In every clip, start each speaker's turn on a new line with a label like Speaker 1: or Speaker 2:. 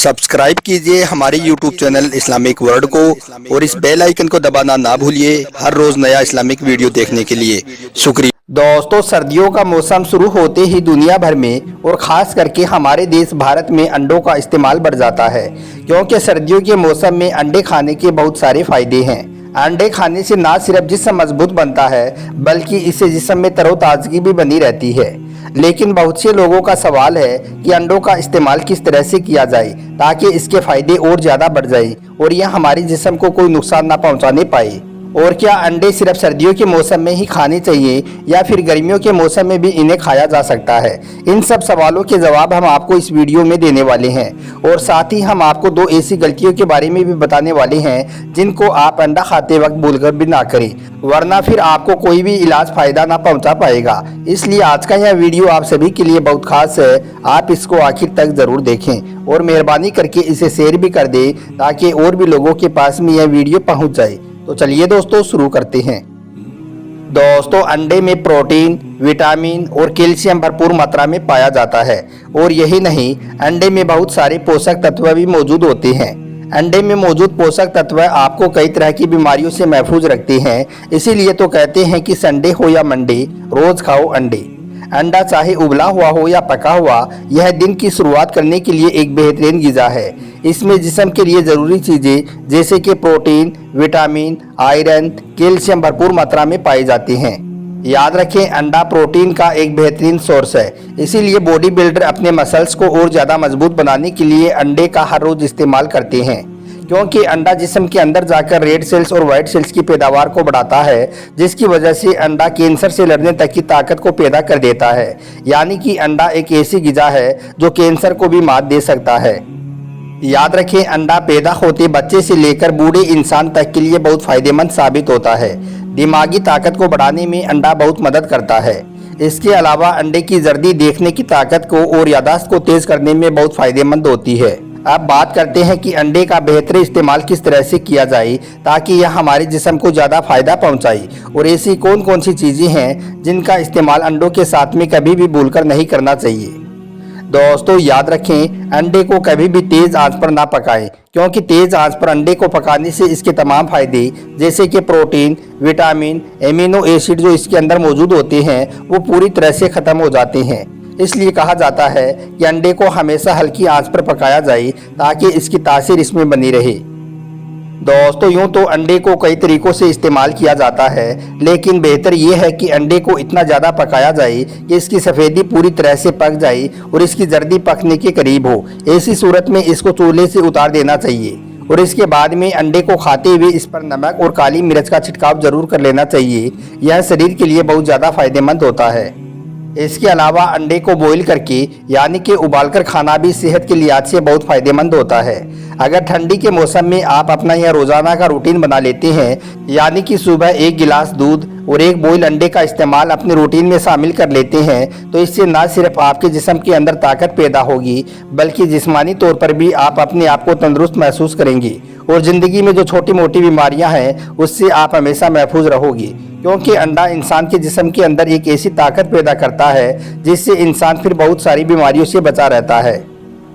Speaker 1: Subscribe कीजिए हमारे YouTube channel Islamic world को और इस बेल आइकन को दबाना ना भूलिए हर रोज नया इस्लामिक वीडियो देखने के लिए। शुक्रिया।
Speaker 2: दोस्तों, सर्दियों का मौसम शुरू होते ही दुनिया भर में और ख़ास करके हमारे देश भारत में अंडों का इस्तेमाल बढ़ जाता है, क्योंकि सर्दियों के मौसम में अंडे खाने के बहुत सारे फायदे हैं। अंडे खाने से न सिर्फ जिस्म मजबूत बनता है बल्कि इससे जिस्म में तरोताज़गी भी बनी रहती है। लेकिन बहुत से लोगों का सवाल है कि अंडों का इस्तेमाल किस तरह से किया जाए ताकि इसके फायदे और ज़्यादा बढ़ जाए और यह हमारे जिस्म को कोई नुकसान ना पहुंचाने पाए। और क्या अंडे सिर्फ सर्दियों के मौसम में ही खाने चाहिए या फिर गर्मियों के मौसम में भी इन्हें खाया जा सकता है? इन सब सवालों के जवाब हम आपको इस वीडियो में देने वाले हैं और साथ ही हम आपको 2 ऐसी गलतियों के बारे में भी बताने वाले हैं जिनको आप अंडा खाते वक्त भूलकर भी ना करें, वरना फिर आपको कोई भी इलाज फायदा ना पहुँचा पाएगा। इसलिए आज का यह वीडियो आप सभी के लिए बहुत खास है, आप इसको आखिर तक जरूर देखें और मेहरबानी करके इसे शेयर भी कर दें ताकि और भी लोगों के पास में यह वीडियो पहुँच जाए। तो चलिए दोस्तों शुरू करते हैं। दोस्तों, अंडे में प्रोटीन, विटामिन और कैल्शियम भरपूर मात्रा में पाया जाता है और यही नहीं, अंडे में बहुत सारे पोषक तत्व भी मौजूद होते हैं। अंडे में मौजूद पोषक तत्व आपको कई तरह की बीमारियों से महफूज रखते हैं। इसीलिए तो कहते हैं कि संडे हो या मंडे, रोज खाओ अंडे। अंडा चाहे उबला हुआ हो या पका हुआ, यह दिन की शुरुआत करने के लिए एक बेहतरीन ग़िज़ा है। इसमें जिस्म के लिए ज़रूरी चीज़ें जैसे कि प्रोटीन, विटामिन, आयरन, कैल्शियम भरपूर मात्रा में पाए जाते हैं। याद रखें, अंडा प्रोटीन का एक बेहतरीन सोर्स है। इसीलिए बॉडी बिल्डर अपने मसल्स को और ज़्यादा मजबूत बनाने के लिए अंडे का हर रोज़ इस्तेमाल करते हैं, क्योंकि अंडा जिस्म के अंदर जाकर रेड सेल्स और वाइट सेल्स की पैदावार को बढ़ाता है, जिसकी वजह से अंडा कैंसर से लड़ने तक की ताकत को पैदा कर देता है। यानी कि अंडा एक ऐसी ग़िज़ा है जो कैंसर को भी मात दे सकता है। याद रखें, अंडा पैदा होते बच्चे से लेकर बूढ़े इंसान तक के लिए बहुत फायदेमंद साबित होता है। दिमागी ताकत को बढ़ाने में अंडा बहुत मदद करता है। इसके अलावा अंडे की जर्दी देखने की ताकत को और याददाश्त को तेज करने में बहुत फायदेमंद होती है। अब बात करते हैं कि अंडे का बेहतर इस्तेमाल किस तरह से किया जाए ताकि यह हमारे जिस्म को ज़्यादा फायदा पहुंचाए, और ऐसी कौन कौन सी चीज़ें हैं जिनका इस्तेमाल अंडों के साथ में कभी भी भूलकर नहीं करना चाहिए। दोस्तों, याद रखें, अंडे को कभी भी तेज़ आंच पर ना पकाएं, क्योंकि तेज़ आंच पर अंडे को पकाने से इसके तमाम फायदे जैसे कि प्रोटीन, विटामिन, एमिनो एसिड जो इसके अंदर मौजूद होते हैं वो पूरी तरह से ख़त्म हो जाते हैं। इसलिए कहा जाता है कि अंडे को हमेशा हल्की आंच पर पकाया जाए ताकि इसकी तासीर इसमें बनी रहे। दोस्तों, यूँ तो अंडे को कई तरीक़ों से इस्तेमाल किया जाता है, लेकिन बेहतर ये है कि अंडे को इतना ज़्यादा पकाया जाए कि इसकी सफ़ेदी पूरी तरह से पक जाए और इसकी जर्दी पकने के करीब हो। ऐसी सूरत में इसको चूल्हे से उतार देना चाहिए और इसके बाद में अंडे को खाते हुए इस पर नमक और काली मिर्च का छिड़काव जरूर कर लेना चाहिए। यह शरीर के लिए बहुत ज़्यादा फायदेमंद होता है। इसके अलावा अंडे को बॉईल करके यानी कि उबालकर खाना भी सेहत के लिहाज से बहुत फ़ायदेमंद होता है। अगर ठंडी के मौसम में आप अपना यह रोज़ाना का रूटीन बना लेते हैं, यानी कि सुबह 1 गिलास दूध और 1 बॉईल अंडे का इस्तेमाल अपने रूटीन में शामिल कर लेते हैं, तो इससे न सिर्फ आपके जिस्म के अंदर ताकत पैदा होगी बल्कि जिस्मानी तौर पर भी आप अपने आप को तंदुरुस्त महसूस करेंगे और ज़िंदगी में जो छोटी मोटी बीमारियाँ हैं उससे आप हमेशा महफूज रहोगे, क्योंकि अंडा इंसान के जिस्म के अंदर एक ऐसी ताकत पैदा करता है जिससे इंसान फिर बहुत सारी बीमारियों से बचा रहता है।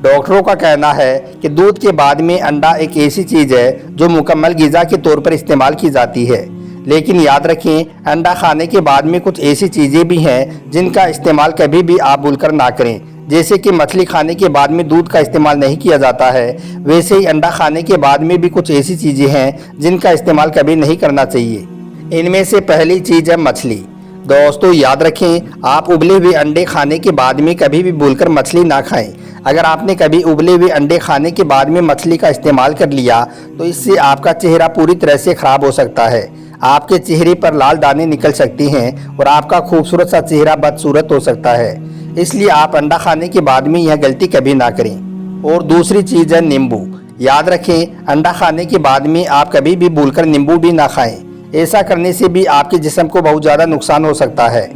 Speaker 2: डॉक्टरों का कहना है कि दूध के बाद में अंडा एक ऐसी चीज़ है जो मुकम्मल ग़िज़ा के तौर पर इस्तेमाल की जाती है। लेकिन याद रखें, अंडा खाने के बाद में कुछ ऐसी चीज़ें भी हैं जिनका इस्तेमाल कभी भी आप भूलकर ना करें। जैसे कि मछली खाने के बाद में दूध का इस्तेमाल नहीं किया जाता है, वैसे ही अंडा खाने के बाद में भी कुछ ऐसी चीज़ें हैं जिनका इस्तेमाल कभी नहीं करना चाहिए। इनमें से पहली चीज़ है मछली। दोस्तों, याद रखें, आप उबले हुए अंडे खाने के बाद में कभी भी भूलकर मछली ना खाएं। अगर आपने कभी उबले हुए अंडे खाने के बाद में मछली का इस्तेमाल कर लिया तो इससे आपका चेहरा पूरी तरह से ख़राब हो सकता है। आपके चेहरे पर लाल दाने निकल सकते हैं और आपका खूबसूरत सा चेहरा बदसूरत हो सकता है। इसलिए आप अंडा खाने के बाद में यह गलती कभी ना करें। और दूसरी चीज़ है नींबू। याद रखें, अंडा खाने के बाद में आप कभी भी भूलकर नींबू भी ना खाएं। ऐसा करने से भी आपके जिस्म को बहुत ज़्यादा नुकसान हो सकता है।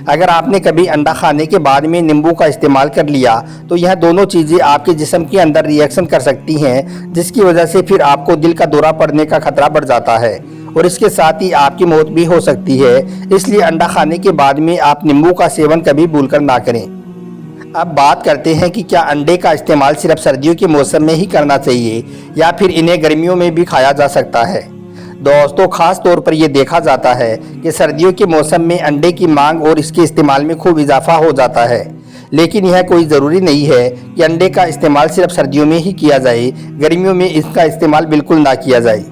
Speaker 2: अगर आपने कभी अंडा खाने के बाद में नींबू का इस्तेमाल कर लिया तो यह दोनों चीज़ें आपके जिस्म के अंदर रिएक्शन कर सकती हैं, जिसकी वजह से फिर आपको दिल का दौरा पड़ने का खतरा बढ़ जाता है और इसके साथ ही आपकी मौत भी हो सकती है। इसलिए अंडा खाने के बाद में आप नींबू का सेवन कभी भूलकर ना करें। अब बात करते हैं कि क्या अंडे का इस्तेमाल सिर्फ सर्दियों के मौसम में ही करना चाहिए या फिर इन्हें गर्मियों में भी खाया जा सकता है। दोस्तों, खास तौर पर यह देखा जाता है कि सर्दियों के मौसम में अंडे की मांग और इसके इस्तेमाल में खूब इजाफा हो जाता है, लेकिन यह कोई ज़रूरी नहीं है कि अंडे का इस्तेमाल सिर्फ सर्दियों में ही किया जाए, गर्मियों में इसका इस्तेमाल बिल्कुल ना किया जाए।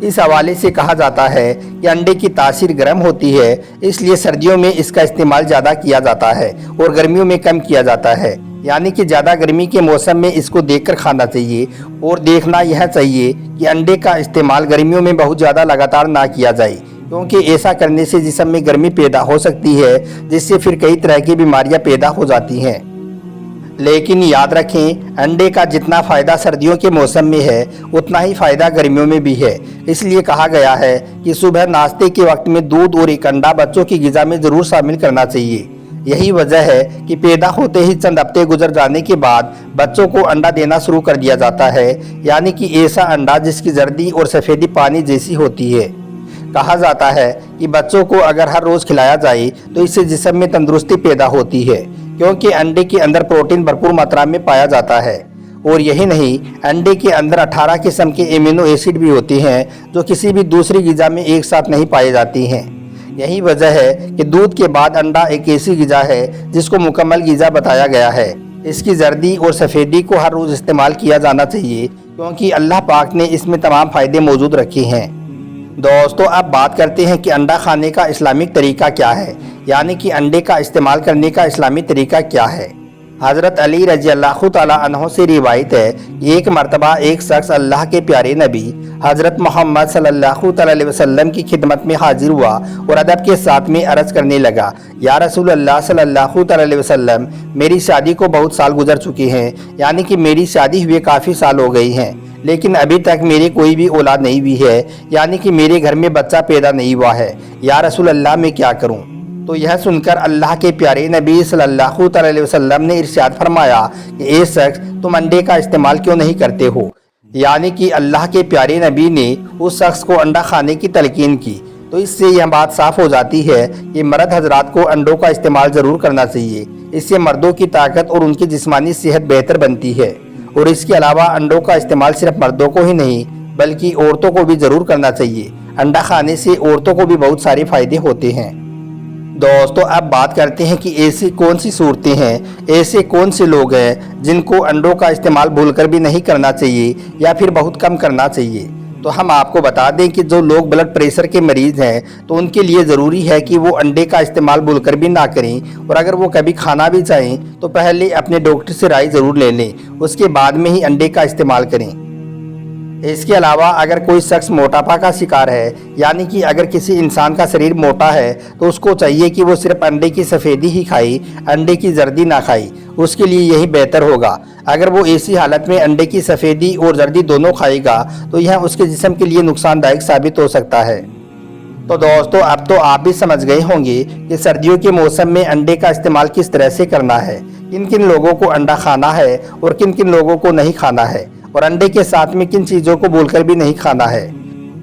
Speaker 2: इस हवाले से कहा जाता है कि अंडे की तासीर गर्म होती है, इसलिए सर्दियों में इसका इस्तेमाल ज़्यादा किया जाता है और गर्मियों में कम किया जाता है। यानी कि ज़्यादा गर्मी के मौसम में इसको देखकर खाना चाहिए और देखना यह चाहिए कि अंडे का इस्तेमाल गर्मियों में बहुत ज़्यादा लगातार ना किया जाए, क्योंकि ऐसा करने से जिस्म में गर्मी पैदा हो सकती है, जिससे फिर कई तरह की बीमारियां पैदा हो जाती हैं। लेकिन याद रखें, अंडे का जितना फ़ायदा सर्दियों के मौसम में है उतना ही फ़ायदा गर्मियों में भी है। इसलिए कहा गया है कि सुबह नाश्ते के वक्त में दूध और एक अंडा बच्चों की ग़िज़ा में ज़रूर शामिल करना चाहिए। यही वजह है कि पैदा होते ही चंद हफ्ते गुजर जाने के बाद बच्चों को अंडा देना शुरू कर दिया जाता है, यानी कि ऐसा अंडा जिसकी जर्दी और सफ़ेदी पानी जैसी होती है। कहा जाता है कि बच्चों को अगर हर रोज़ खिलाया जाए तो इससे जिस्म में तंदुरुस्ती पैदा होती है, क्योंकि अंडे के अंदर प्रोटीन भरपूर मात्रा में पाया जाता है। और यही नहीं, अंडे के अंदर 18 किस्म के एमिनो एसिड भी होते हैं जो किसी भी दूसरी ग़िज़ा में एक साथ नहीं पाए जाती हैं। यही वजह है कि दूध के बाद अंडा एक ऐसी ग़िज़ा है जिसको मुकम्मल ग़िज़ा बताया गया है। इसकी जर्दी और सफ़ेदी को हर रोज़ इस्तेमाल किया जाना चाहिए, क्योंकि अल्लाह पाक ने इसमें तमाम फ़ायदे मौजूद रखे हैं। दोस्तों, अब बात करते हैं कि अंडा खाने का इस्लामिक तरीका क्या है, यानी कि अंडे का इस्तेमाल करने का इस्लामी तरीका क्या है। हज़रत अली रज़ी अल्लाह तआला अन्हु से रिवायत है कि एक मरतबा एक शख्स अल्लाह के प्यारे नबी हज़रत मोहम्मद सल्लल्लाहु अलैहि वसल्लम की खिदमत में हाजिर हुआ और अदब के साथ में अर्ज़ करने लगा, या रसूल अल्लाह सल्लल्लाहु अलैहि वसल्लम, मेरी शादी को बहुत साल गुजर चुके हैं, यानी कि मेरी शादी हुए काफ़ी साल हो गई हैं, लेकिन अभी तक मेरी कोई भी औलाद नहीं हुई है, यानी कि मेरे घर में बच्चा पैदा नहीं हुआ है। या रसूल अल्लाह, मैं क्या करूं? तो यह सुनकर अल्लाह के प्यारे नबी सल्लल्लाहु अलैहि वसल्लम ने इरशाद फरमाया कि ए शख्स, तुम अंडे का इस्तेमाल क्यों नहीं करते हो। यानी कि अल्लाह के प्यारे नबी ने उस शख्स को अंडा खाने की तलकीन की। तो इससे यह बात साफ़ हो जाती है कि मर्द हजरात को अंडों का इस्तेमाल ज़रूर करना चाहिए। इससे मर्दों की ताकत और उनकी जिस्मानी सेहत बेहतर बनती है। और इसके अलावा अंडों का इस्तेमाल सिर्फ मर्दों को ही नहीं बल्कि औरतों को भी ज़रूर करना चाहिए। अंडा खाने से औरतों को भी बहुत सारे फ़ायदे होते हैं। दोस्तों, अब बात करते हैं कि ऐसी कौन सी सूरतें हैं, ऐसे कौन से लोग हैं जिनको अंडों का इस्तेमाल भूलकर भी नहीं करना चाहिए या फिर बहुत कम करना चाहिए। तो हम आपको बता दें कि जो लोग ब्लड प्रेशर के मरीज़ हैं तो उनके लिए ज़रूरी है कि वो अंडे का इस्तेमाल भूलकर भी ना करें, और अगर वो कभी खाना भी चाहें तो पहले अपने डॉक्टर से राय ज़रूर ले लें, उसके बाद में ही अंडे का इस्तेमाल करें। इसके अलावा अगर कोई शख्स मोटापा का शिकार है, यानी कि अगर किसी इंसान का शरीर मोटा है, तो उसको चाहिए कि वो सिर्फ अंडे की सफ़ेदी ही खाए, अंडे की जर्दी ना खाए। उसके लिए यही बेहतर होगा। अगर वो ऐसी हालत में अंडे की सफ़ेदी और जर्दी दोनों खाएगा तो यह उसके जिस्म के लिए नुकसानदायक साबित हो सकता है। तो दोस्तों, अब तो आप भी समझ गए होंगे कि सर्दियों के मौसम में अंडे का इस्तेमाल किस तरह से करना है, किन किन लोगों को अंडा खाना है और किन किन लोगों को नहीं खाना है, और अंडे के साथ में किन चीज़ों को भूलकर भी नहीं खाना है।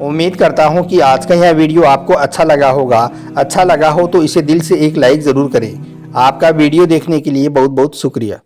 Speaker 2: उम्मीद करता हूं कि आज का यह वीडियो आपको अच्छा लगा होगा। अच्छा लगा हो तो इसे दिल से एक लाइक ज़रूर करें। आपका वीडियो देखने के लिए बहुत बहुत शुक्रिया।